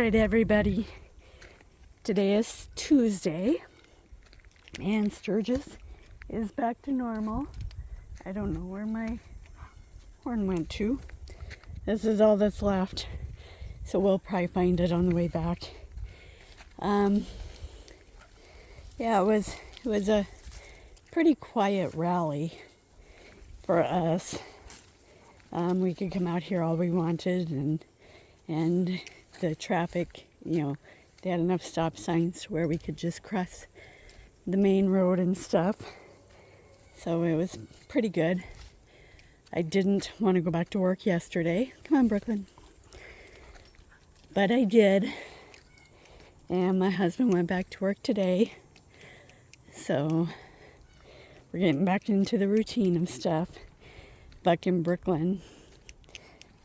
Alright everybody, today is Tuesday and Sturgis is back to normal. I don't know where my horn went to. This is all that's left, so we'll probably find it on the way back. Yeah, it was a pretty quiet rally for us. We could come out here all we wanted, and the traffic, they had enough stop signs where we could just cross the main road and stuff. So it was pretty good. I didn't want to go back to work yesterday. Come on, Brooklyn. But I did. And my husband went back to work today. So we're getting back into the routine of stuff. Buck and Brooklyn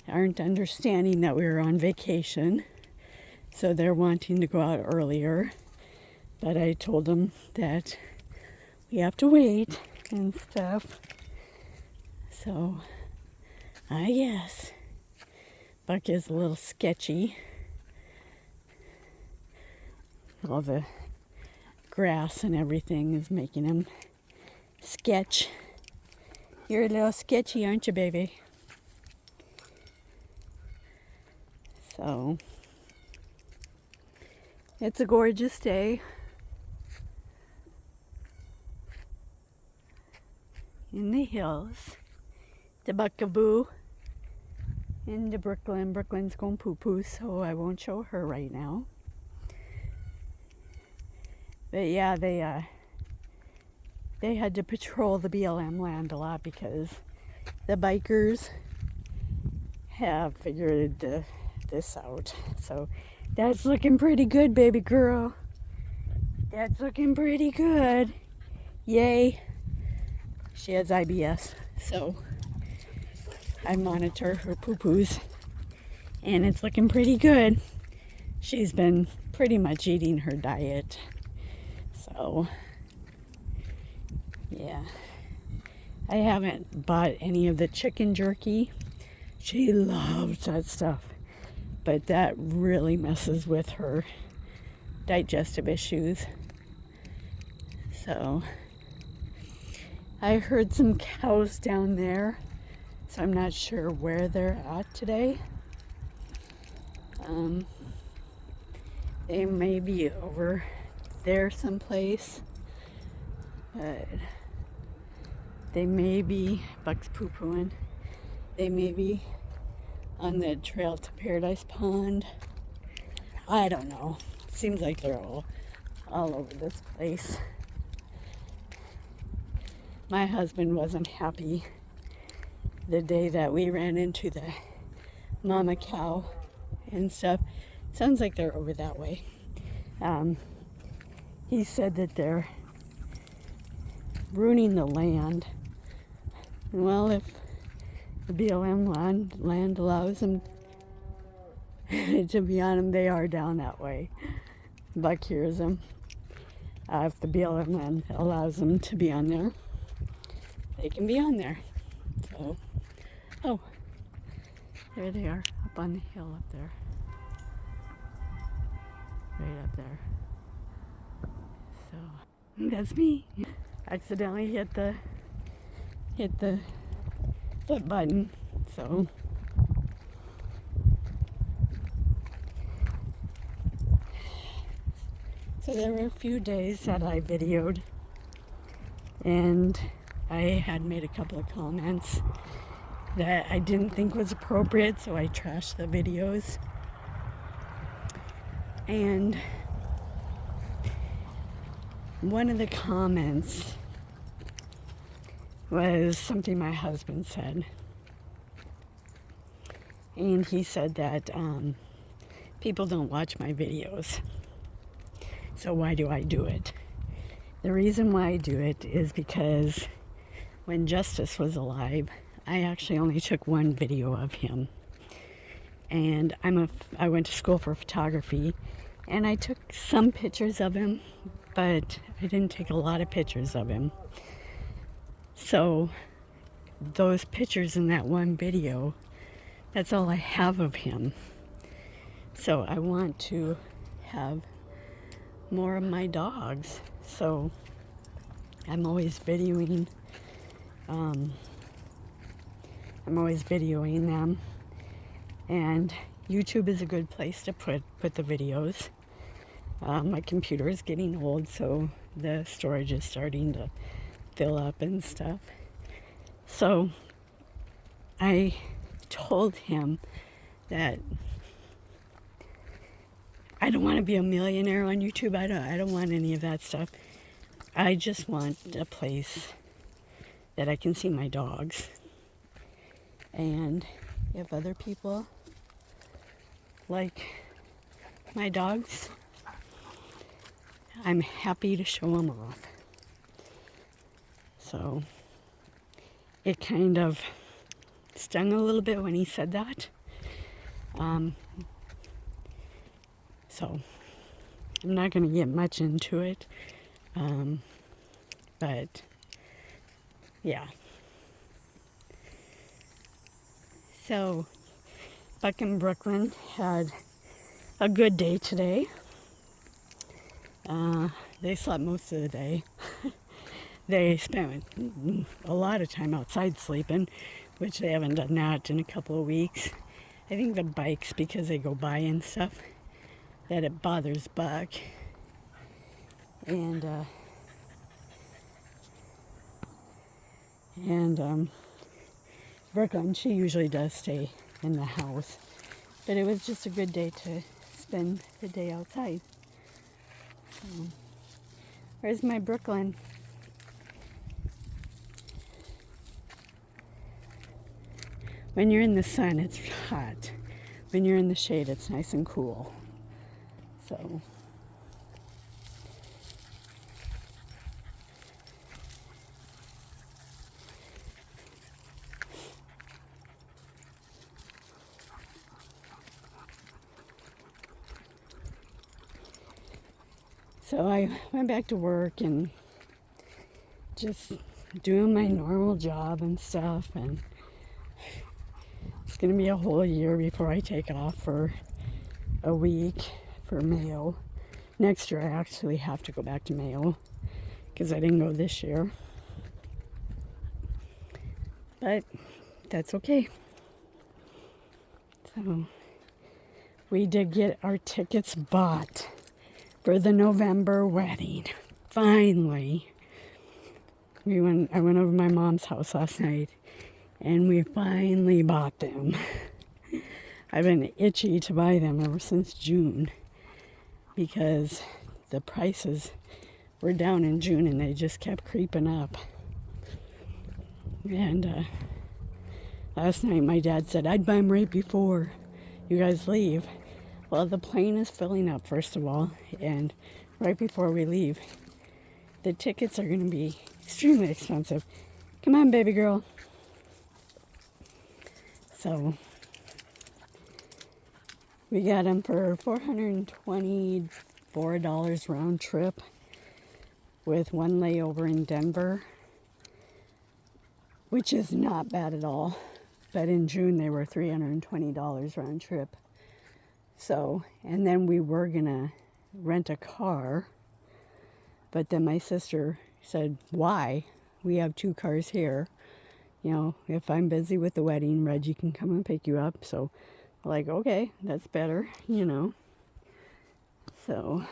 aren't understanding that we were on vacation, so they're wanting to go out earlier. But I told them that we have to wait and stuff. So I guess Buck is a little sketchy. All the grass and everything is making him sketch. You're a little sketchy, aren't you, baby? So, it's a gorgeous day. In the hills. The Buckaboo into Brooklyn. Brooklyn's going poo-poo, so I won't show her right now. But yeah, they had to patrol the BLM land a lot because the bikers have figured this out. So that's looking pretty good, baby girl. That's looking pretty good. Yay. She has IBS, so I monitor her poo-poos, and it's looking pretty good. She's been pretty much eating her diet. So, yeah. I haven't bought any of the chicken jerky. She loves that stuff. But that really messes with her digestive issues. So, I heard some cows down there. So I'm not sure where they're at today. They may be over there someplace, but they may be, Buck's poo-pooing, they may be on the trail to Paradise Pond. I don't know. Seems like they're all over this place. My husband wasn't happy the day that we ran into the mama cow and stuff. Sounds like they're over that way. He said that they're ruining the land. Well, if the BLM land allows them to be on them, they are down that way. Buck hears them. If the BLM land allows them to be on there, they can be on there. So, oh, there they are, up on the hill up there. Right up there. So, that's me. Accidentally hit the foot button, so there were a few days that I videoed, and I had made a couple of comments that I didn't think was appropriate, so I trashed the videos. And one of the comments was something my husband said. And he said that people don't watch my videos. So why do I do it? The reason why I do it is because when Justice was alive, I actually only took one video of him. And I went to school for photography, and I took some pictures of him, but I didn't take a lot of pictures of him. So those pictures in that one video, that's all I have of him. So I want to have more of my dogs. So I'm always videoing. I'm always videoing them, and YouTube is a good place to put the videos. My computer is getting old, so the storage is starting to fill up and stuff. So I told him that I don't want to be a millionaire on YouTube. I don't want any of that stuff. I just want a place that I can see my dogs. And if other people like my dogs, I'm happy to show them off. So it kind of stung a little bit when he said that. So I'm not going to get much into it. But yeah. So Buck and Brooklyn had a good day today. They slept most of the day. They spent a lot of time outside sleeping, which they haven't done that in a couple of weeks. I think the bikes, because they go by and stuff, that it bothers Buck. And Brooklyn, she usually does stay in the house. But it was just a good day to spend the day outside. So, where's my Brooklyn? When you're in the sun, it's hot. When you're in the shade, it's nice and cool. So I went back to work and just doing my normal job and stuff, and it's going to be a whole year before I take off for a week for Mayo. Next year I actually have to go back to Mayo because I didn't go this year. But that's okay. So we did get our tickets bought for the November wedding. Finally. I went over to my mom's house last night and we finally bought them. I've been itchy to buy them ever since June because the prices were down in June and they just kept creeping up. And last night my dad said, I'd buy them right before you guys leave. Well, the plane is filling up, first of all, and right before we leave, the tickets are going to be extremely expensive. Come on, baby girl. So we got them for $424 round trip with one layover in Denver, which is not bad at all. But in June, they were $320 round trip. So, and then we were going to rent a car. But then my sister said, why? We have 2 cars here. You know, if I'm busy with the wedding, Reggie can come and pick you up. So, like, okay, that's better, you know. So,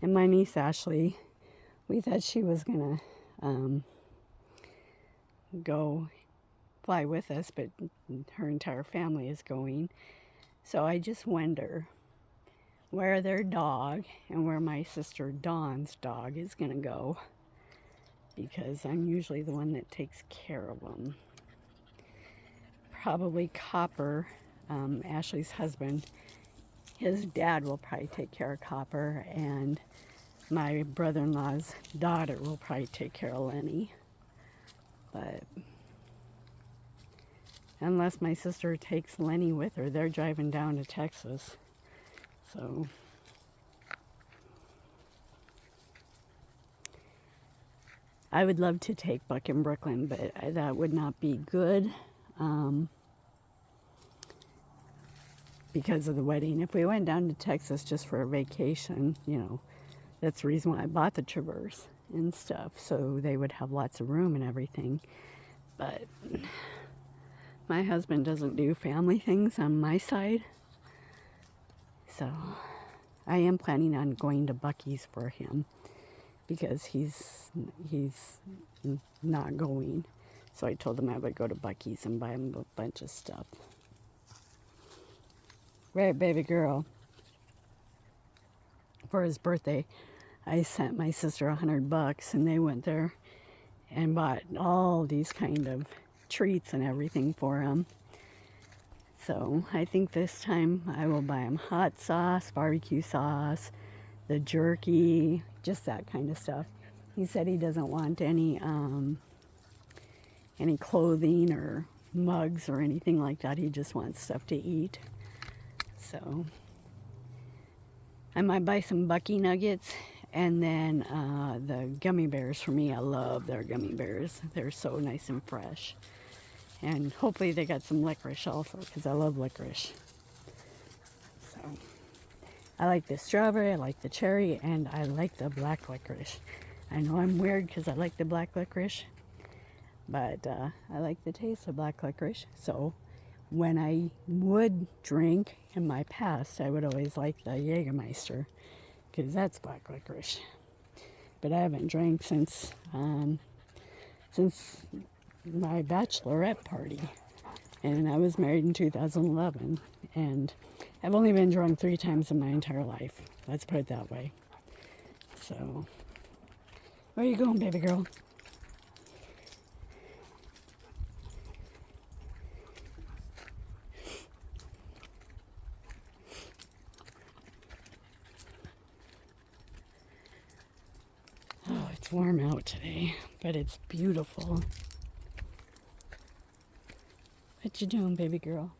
and my niece Ashley, we thought she was going to go fly with us, but her entire family is going. So I just wonder where their dog and where my sister Dawn's dog is going to go, because I'm usually the one that takes care of them. Probably Copper, Ashley's husband, his dad will probably take care of Copper, and my brother-in-law's daughter will probably take care of Lenny. But unless my sister takes Lenny with her, they're driving down to Texas. So I would love to take Buck in Brooklyn, but that would not be good. because of the wedding. If we went down to Texas just for a vacation, you know, that's the reason why I bought the Traverse and stuff, so they would have lots of room and everything. But my husband doesn't do family things on my side, so I am planning on going to Buc-ee's for him because he's not going. So I told him I would go to Buc-ee's and buy him a bunch of stuff. Right, baby girl. For his birthday, I sent my sister $100 and they went there and bought all these kind of treats and everything for him. So I think this time I will buy him hot sauce, barbecue sauce, the jerky, just that kind of stuff. He said he doesn't want any clothing or mugs or anything like that. He just wants stuff to eat. So I might buy some Buc-ee nuggets and then the gummy bears for me. I love their gummy bears. They're so nice and fresh. And hopefully they got some licorice also because I love licorice. So I like the strawberry, I like the cherry, and I like the black licorice. I know I'm weird because I like the black licorice, but I like the taste of black licorice. So when I would drink in my past, I would always like the Jägermeister because that's black licorice. But I haven't drank since my bachelorette party, and I was married in 2011, and I've only been drunk 3 times in my entire life. Let's put it that way. So, where are you going, baby girl? Oh, it's warm out today, but it's beautiful. What you doing, baby girl?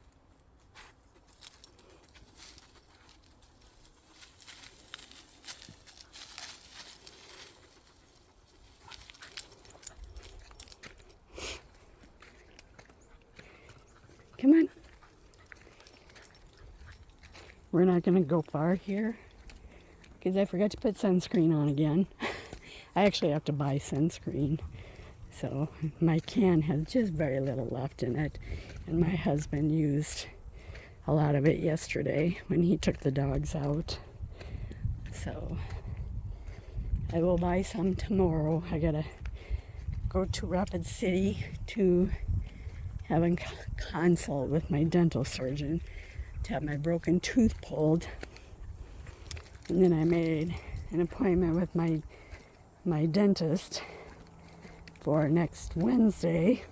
Come on. We're not going to go far here because I forgot to put sunscreen on again. I actually have to buy sunscreen. So my can has just very little left in it. And my husband used a lot of it yesterday when he took the dogs out. So I will buy some tomorrow. I gotta go to Rapid City to have a consult with my dental surgeon to have my broken tooth pulled. And then I made an appointment with my dentist for next Wednesday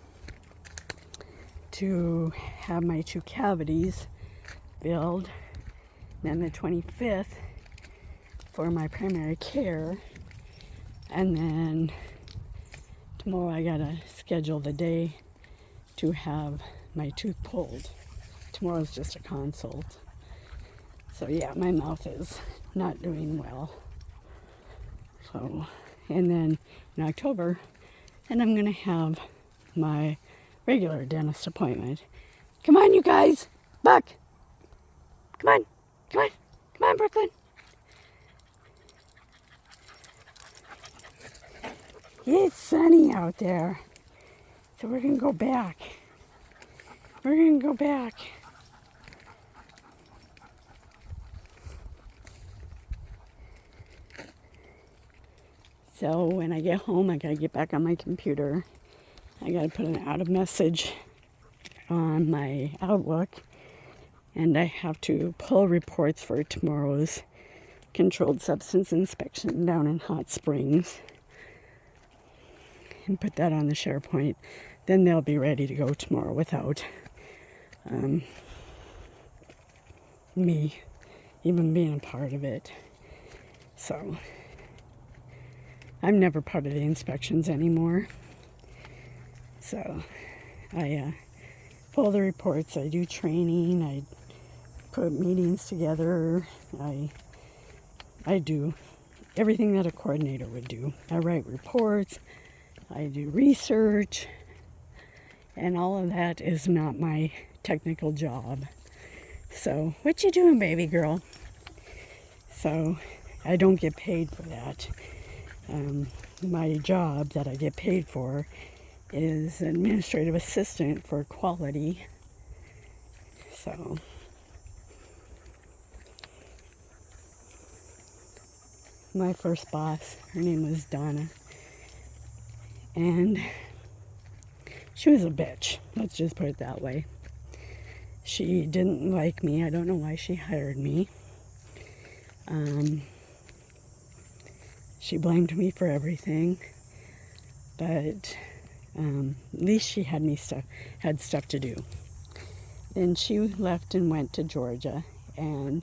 to have my 2 cavities filled. Then the 25th for my primary care. And then tomorrow I gotta schedule the day to have my tooth pulled. Tomorrow's just a consult. So yeah, my mouth is not doing well. So, and then in October, then I'm gonna have my regular dentist appointment. Come on, you guys! Buck! Come on! Come on! Come on, Brooklyn! It's sunny out there. So we're gonna go back. We're gonna go back. So when I get home, I gotta get back on my computer. I gotta put an out of message on my Outlook, and I have to pull reports for tomorrow's controlled substance inspection down in Hot Springs and put that on the SharePoint. Then they'll be ready to go tomorrow without me even being a part of it. So I'm never part of the inspections anymore. So I pull the reports, I do training, I put meetings together, I do everything that a coordinator would do. I write reports, I do research, and all of that is not my technical job. So, what you doing, baby girl? So, I don't get paid for that. My job that I get paid for is administrative assistant for quality. So, my first boss, her name was Donna, and she was a bitch. Let's just put it that way. She didn't like me. I don't know why she hired me. She blamed me for everything, but at least she had had stuff to do. Then she left and went to Georgia, and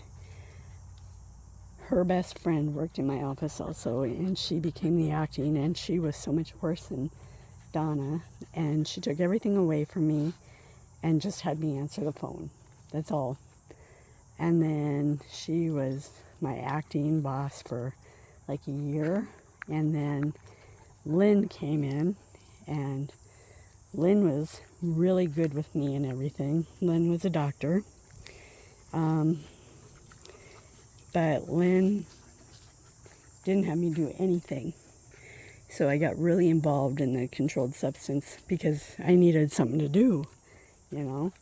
her best friend worked in my office also, and she became the acting, and she was so much worse than Donna, and she took everything away from me and just had me answer the phone. That's all. And then she was my acting boss for like a year, and then Lynn came in, and Lynn was really good with me and everything. Lynn was a doctor, but Lynn didn't have me do anything. So I got really involved in the controlled substance because I needed something to do, you know.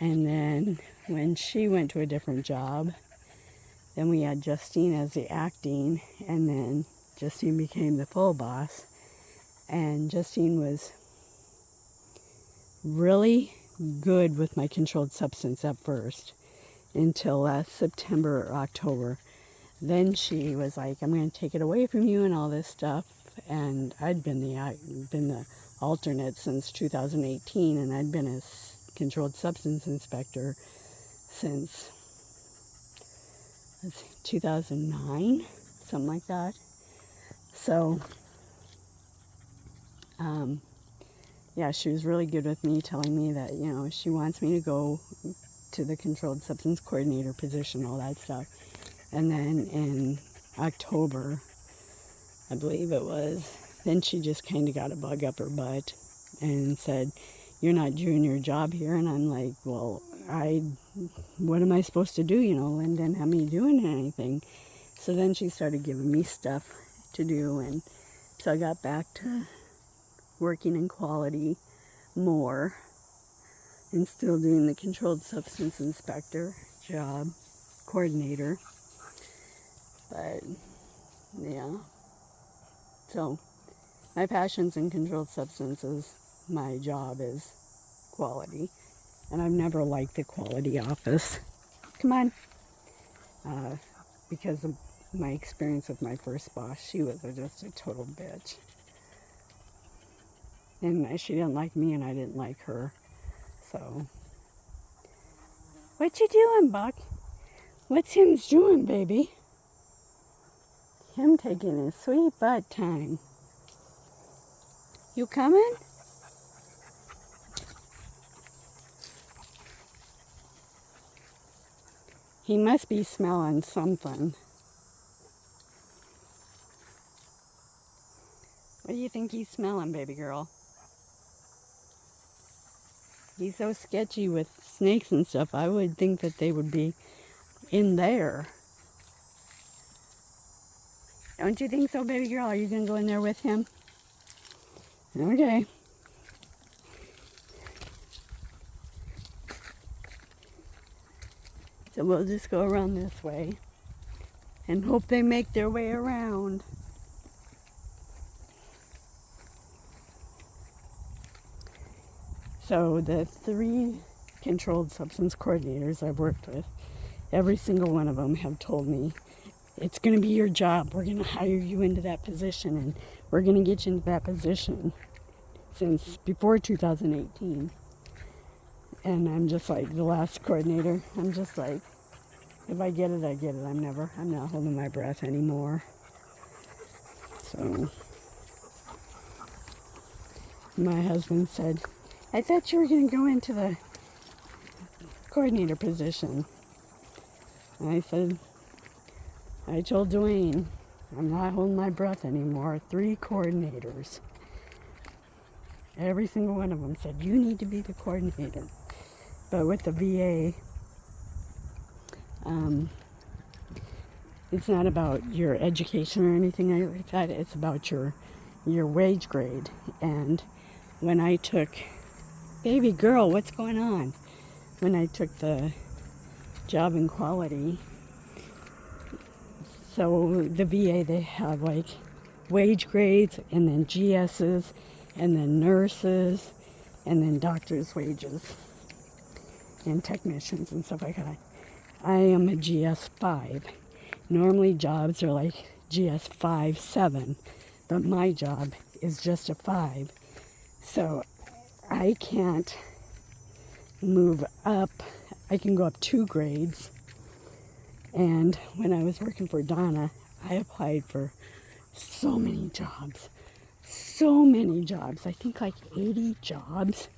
And then when she went to a different job, then we had Justine as the acting, and then Justine became the full boss. And Justine was really good with my controlled substance at first until last September or October. Then she was like, I'm going to take it away from you and all this stuff. And I'd been the alternate since 2018, and I'd been a controlled substance inspector since 2009, something like that. So, yeah, she was really good with me, telling me that, you know, she wants me to go to the controlled substance coordinator position, all that stuff. And then in October, I believe it was, then she just kind of got a bug up her butt and said, you're not doing your job here. And I'm like, well, what am I supposed to do? You know, Lynn didn't have me doing anything. So then she started giving me stuff to do. And so I got back to working in quality more and still doing the controlled substance inspector job, coordinator. But, yeah. So, my passion's in controlled substances. My job is quality. And I've never liked the quality office. Come on. Because of my experience with my first boss, she was just a total bitch. And she didn't like me, and I didn't like her. So, what you doing, Buck? What's him doing, baby? Him taking his sweet butt time. You coming? He must be smelling something. What do you think he's smelling, baby girl? He's so sketchy with snakes and stuff. I would think that they would be in there. Don't you think so, baby girl? Are you going to go in there with him? Okay. So we'll just go around this way and hope they make their way around. So the 3 controlled substance coordinators I've worked with, every single one of them have told me, it's going to be your job. We're going to hire you into that position, and we're going to get you into that position since before 2018. And I'm just like, the last coordinator, I'm just like, if I get it, I get it. I'm not holding my breath anymore. So, my husband said, I thought you were going to go into the coordinator position. And I said, I told Dwayne, I'm not holding my breath anymore. 3 coordinators. Every single one of them said, you need to be the coordinator. But with the VA, Um, it's not about your education or anything like that. It's about your wage grade. And when I took, baby girl, what's going on? When I took the job in quality, so the VA, they have like wage grades and then GSs and then nurses and then doctors' wages and technicians and stuff like that. I am a GS5. Normally jobs are like GS5, 7, but my job is just a 5. So I can't move up. I can go up 2 grades. And when I was working for Donna, I applied for so many jobs. So many jobs. I think like 80 jobs.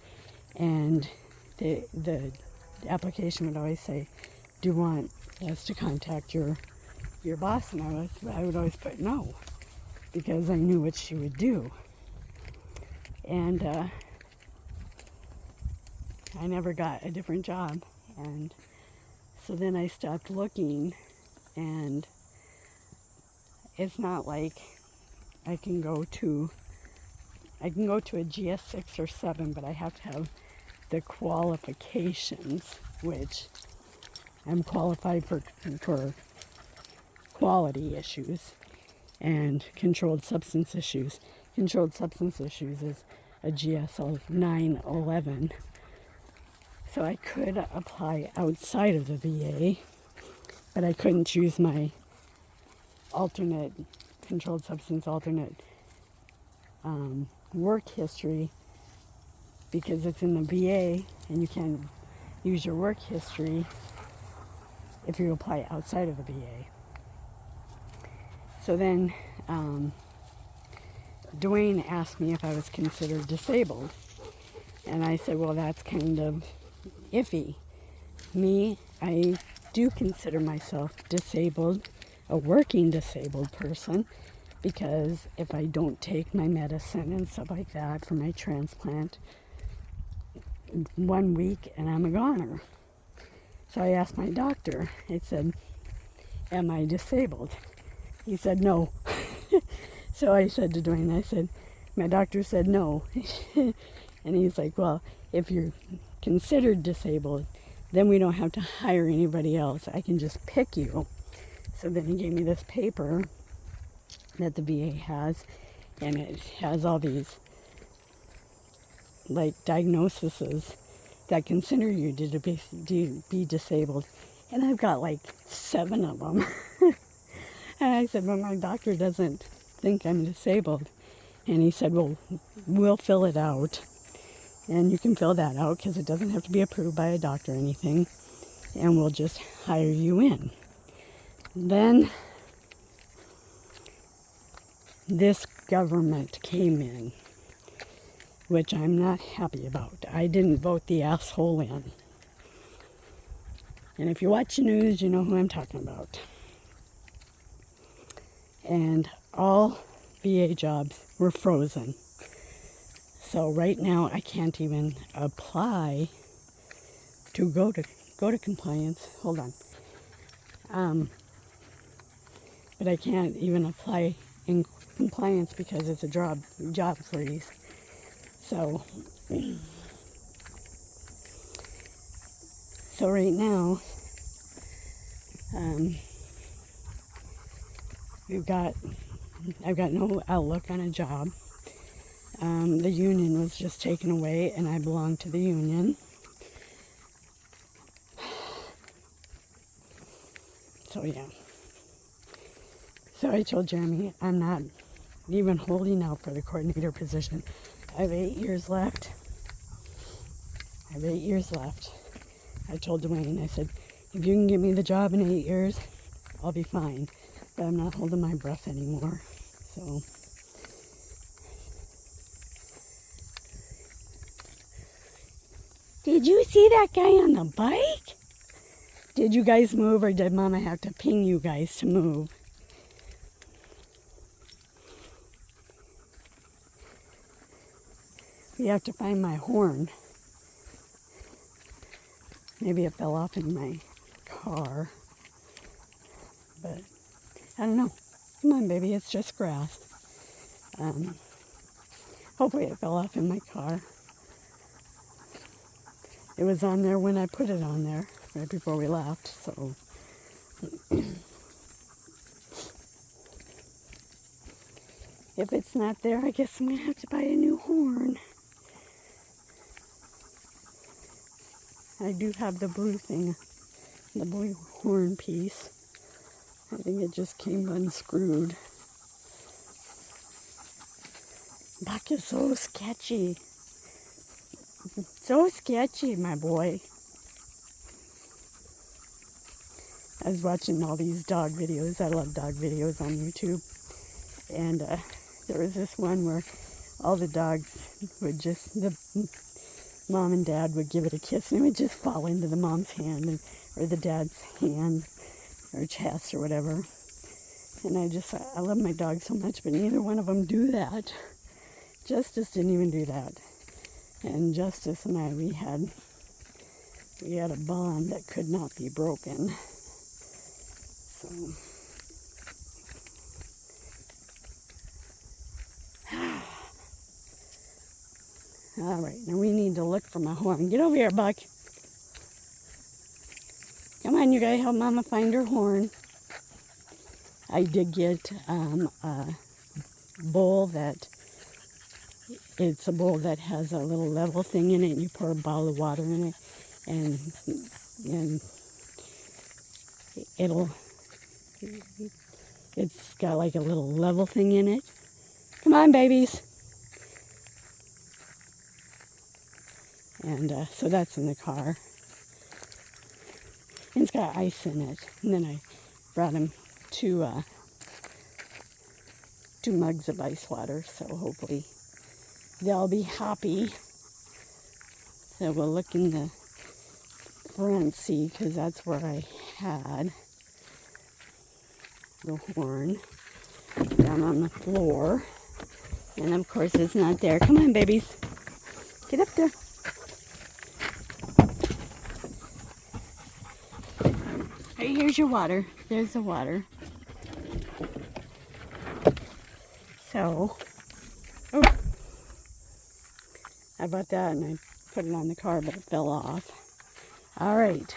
And the application would always say, do you want us to contact your boss? And I would always put no, because I knew what she would do. And I never got a different job. And so then I stopped looking, and it's not like I can go to a GS6 or 7, but I have to have the qualifications, which I'm qualified for quality issues and controlled substance issues. Controlled substance issues is a GSL 911. So I could apply outside of the VA, but I couldn't choose my alternate, controlled substance alternate work history, because it's in the VA and you can't use your work history if you apply outside of the VA. So then Dwayne asked me if I was considered disabled. And I said, well, that's kind of iffy. Me, I do consider myself disabled, a working disabled person, because if I don't take my medicine and stuff like that for my transplant, 1 week and I'm a goner. So I asked my doctor, I said, am I disabled? He said no. So I said to Dwayne, I said, my doctor said no. And he's like, well, if you're considered disabled, then we don't have to hire anybody else. I can just pick you. So then he gave me this paper that the VA has, and it has all these like diagnoses that consider you to be disabled. And I've got like 7 of them. And I said, well, my doctor doesn't think I'm disabled. And he said, well, we'll fill it out. And you can fill that out because it doesn't have to be approved by a doctor or anything. And we'll just hire you in. Then this government came in, which I'm not happy about. I didn't vote the asshole in. And if you watch the news, you know who I'm talking about. And all VA jobs were frozen. So right now I can't even apply to go to compliance. Hold on. But I can't even apply in compliance because it's a job freeze. So right now, I've got no outlook on a job. The union was just taken away, and I belong to the union. So yeah. So I told Jeremy I'm not even holding out for the coordinator position. I have 8 years left. I told Dwayne, I said, if you can give me the job in 8 years, I'll be fine. But I'm not holding my breath anymore. So did you see that guy on the bike? Did you guys move, or did Mama have to ping you guys to move? We have to find my horn. Maybe it fell off in my car. but I don't know. Come on, baby, it's just grass. Hopefully it fell off in my car. It was on there when I put it on there, right before we left, so. If it's not there, I guess I'm going to have to buy a new horn. I do have the blue thing, the blue horn piece. I think it just came unscrewed. Buck is so sketchy. So sketchy, my boy. I was watching all these dog videos. I love dog videos on YouTube. And there was this one where all the dogs would just, the mom and dad would give it a kiss and it would just fall into the mom's hand or the dad's hand or chest or whatever. And I love my dog so much, but neither one of them do that. Justice didn't even do that. And Justice and I, we had a bond that could not be broken. So, all right, now we need to look for my horn. Get over here, Buck. Come on, you gotta help Mama find her horn. I did get a bowl it's a bowl that has a little level thing in it, and you pour a bottle of water in it, and it's got like a little level thing in it. Come on, babies. And so that's in the car. And it's got ice in it. And then I brought him two mugs of ice water, so hopefully they'll be happy. So we'll look in the front seat, because that's where I had the horn, down on the floor. And of course it's not there. Come on, babies. Get up there. Right, here's your water. There's the water. So, oh, I bought that and I put it on the car, but it fell off. All right.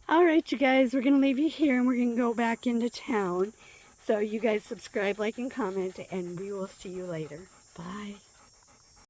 All right, you guys, we're going to leave you here and we're going to go back into town. So you guys subscribe, like, and comment, and we will see you later. Bye.